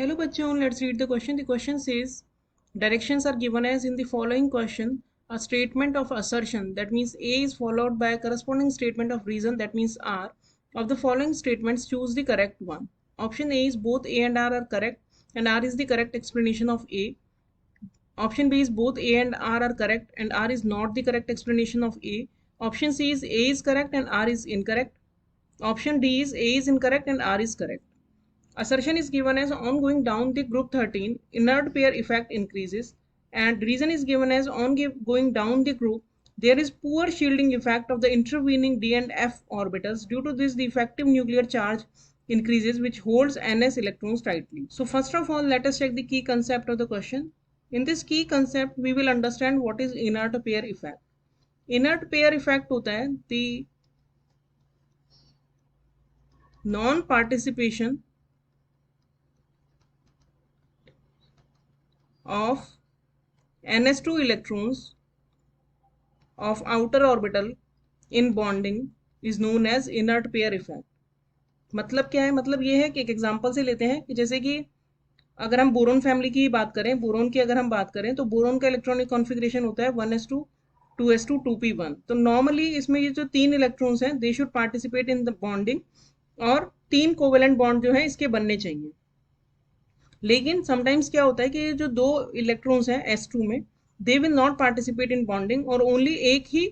Hello bachon, let's read the question. The question says directions are given as in the following question. A statement of assertion, that means A, is followed by a corresponding statement of reason, that means R. Of the following statements, choose the correct one. Option A is both A and R are correct and R is the correct explanation of A. Option B is both A and R are correct and R is not the correct explanation of A. Option C is A is correct and R is incorrect. Option D is A is incorrect and R is correct. Assertion is given as on going down the group 13, inert pair effect increases, and reason is given as on going down the group, there is poor shielding effect of the intervening d and f orbitals. Due to this, the effective nuclear charge increases, which holds ns electrons tightly. So first of all, let us check the key concept of the question. In this key concept, we will understand what is inert pair effect. Inert pair effect होता है the non-participation of ns2 electrons of outer orbital in bonding is known as inert pair effect. मतलब क्या है? मतलब ये है कि एक एग्जांपल से लेते हैं कि जैसे कि अगर हम बोरोन फैमिली की बात करें, बोरोन की अगर हम बात करें तो बोरोन का इलेक्ट्रॉनिक कॉन्फ़िगरेशन होता है 1s2 2s2 2p1. तो नॉर्मली इसमें ये जो तीन इलेक्ट्रॉन्स हैं they should participate in the bonding और तीन कोवेलेंट बॉन्ड जो है इसके बनने चाहिए. लेकिन समटाइम्स क्या होता है कि जो दो इलेक्ट्रॉन्स हैं s2 में they will not participate in bonding और ओनली एक ही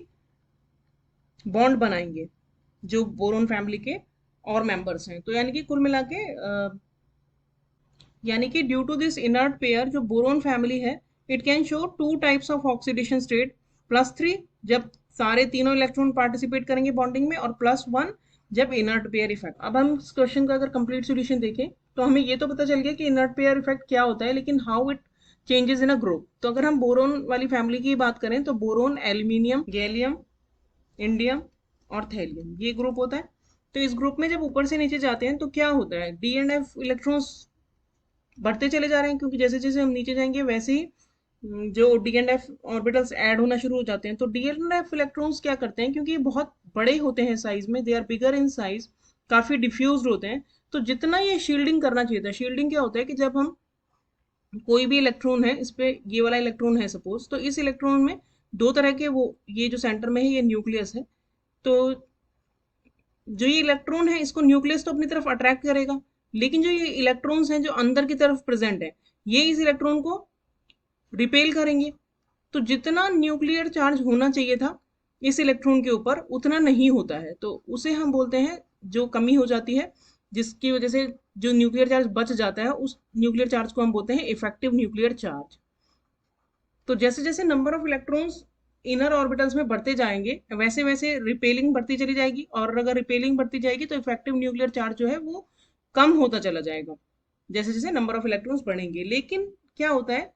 बॉन्ड बनाएंगे जो बोरोन फैमिली के और मेंबर्स हैं. तो यानी कि कुल मिला के यानी कि due to this inert pair जो बोरोन फैमिली है it can show two types of oxidation state, +3 जब सारे तीनों इलेक्ट्रॉन पार्टिसिपेट करेंगे बॉन्डिंग में और +1 जब इनर्ट पेयर इफेक्ट. अब हम इस क्वेश्चन का अगर कंप्लीट सॉल्यूशन देखें तो हमें ये तो पता चल गया कि इनर्ट पेयर इफेक्ट क्या होता है, लेकिन how it changes in a group. तो अगर हम बोरोन वाली फैमिली की बात करें तो बोरोन, एल्यूमिनियम, गैलियम, इंडियम और थैलियम ये ग्रुप होता है. तो इस ग्रुप में जब ऊपर से नीचे जाते हैं तो क्या होता है, डी एंड एफ इलेक्ट्रॉन्स बढ़ते चले जा रहे हैं क्योंकि जैसे जैसे हम नीचे जाएंगे वैसे ही जो D and F orbitals add होना शुरू हो जाते हैं. तो डी एंड एफ इलेक्ट्रॉन्स क्या करते हैं, क्योंकि ये बहुत बड़े होते हैं साइज में, they are bigger in size, काफी डिफ्यूज होते हैं. तो जितना ये शील्डिंग करना चाहिए था, शील्डिंग क्या होता है कि जब हम कोई भी इलेक्ट्रॉन है, इस पे ये वाला इलेक्ट्रॉन है सपोज, तो इस इलेक्ट्रॉन में दो तरह के वो ये जो सेंटर में है ये न्यूक्लियस है. तो जो ये इलेक्ट्रॉन है इसको न्यूक्लियस तो अपनी तरफ अट्रैक्ट करेगा, लेकिन जो ये इलेक्ट्रॉन्स हैं जो अंदर की तरफ प्रेजेंट है ये इस इलेक्ट्रॉन को रिपेल करेंगे. तो जितना न्यूक्लियर चार्ज होना चाहिए था इस इलेक्ट्रॉन के ऊपर उतना नहीं होता है, तो उसे हम बोलते हैं जो कमी हो जाती है, जिसकी वजह से जो न्यूक्लियर चार्ज बच जाता है उस न्यूक्लियर चार्ज को हम बोलते हैं इफेक्टिव न्यूक्लियर चार्ज. तो जैसे जैसे number of electrons inner orbitals में बढ़ते जाएंगे वैसे वैसे रिपेलिंग बढ़ती चली जाएगी, और अगर रिपेलिंग बढ़ती जाएगी तो इफेक्टिव न्यूक्लियर चार्ज जो है वो कम होता चला जाएगा जैसे जैसे नंबर ऑफ इलेक्ट्रॉन्स बढ़ेंगे. लेकिन क्या होता है,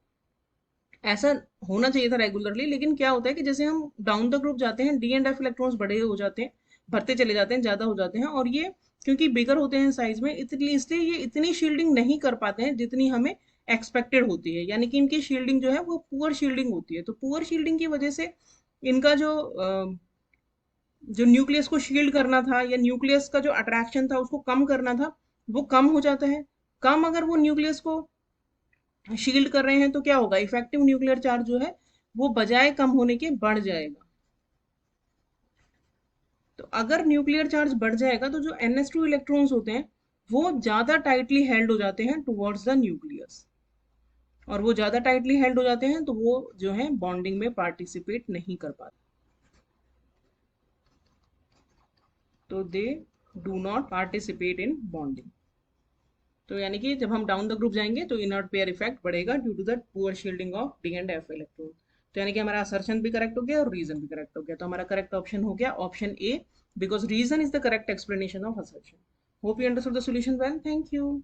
ऐसा होना चाहिए था रेगुलरली, लेकिन क्या होता है कि जैसे हम डाउन द ग्रुप जाते हैं डी एंड एफ इलेक्ट्रॉन्स बड़े हो जाते हैं, बढ़ते चले जाते हैं, ज्यादा हो जाते हैं, और ये क्योंकि बिगर होते हैं साइज में इसलिए ये इतनी शील्डिंग नहीं कर पाते हैं जितनी हमें एक्सपेक्टेड होती है. यानी कि इनकी शील्डिंग जो है वो पुअर शील्डिंग होती है. तो पुअर शील्डिंग की वजह से इनका जो न्यूक्लियस को शील्ड करना था या न्यूक्लियस का जो अट्रैक्शन था उसको कम करना था वो कम हो जाता है. कम अगर वो न्यूक्लियस को शील्ड कर रहे हैं तो क्या होगा, इफेक्टिव न्यूक्लियर चार्ज जो है वो बजाय कम होने के बढ़ जाएगा. तो अगर न्यूक्लियर चार्ज बढ़ जाएगा तो जो ns2 इलेक्ट्रॉन्स होते हैं वो ज्यादा टाइटली हेल्ड हो जाते हैं टुवर्ड्स द न्यूक्लियस, और वो ज्यादा टाइटली हेल्ड हो जाते हैं तो वो जो है बॉन्डिंग में पार्टिसिपेट नहीं कर पाते. तो they do not participate in bonding. तो यानी कि जब हम डाउन द ग्रुप जाएंगे तो इनर्ट पेयर इफेक्ट बढ़ेगा due to the poor shielding of D and F electron. तो यानी कि हमारा असर्शन भी करेक्ट हो गया और रीजन भी करेक्ट हो गया. तो हमारा करेक्ट ऑप्शन हो गया option A, because reason is the correct explanation of assertion. Hope you understood the solution well. Thank you.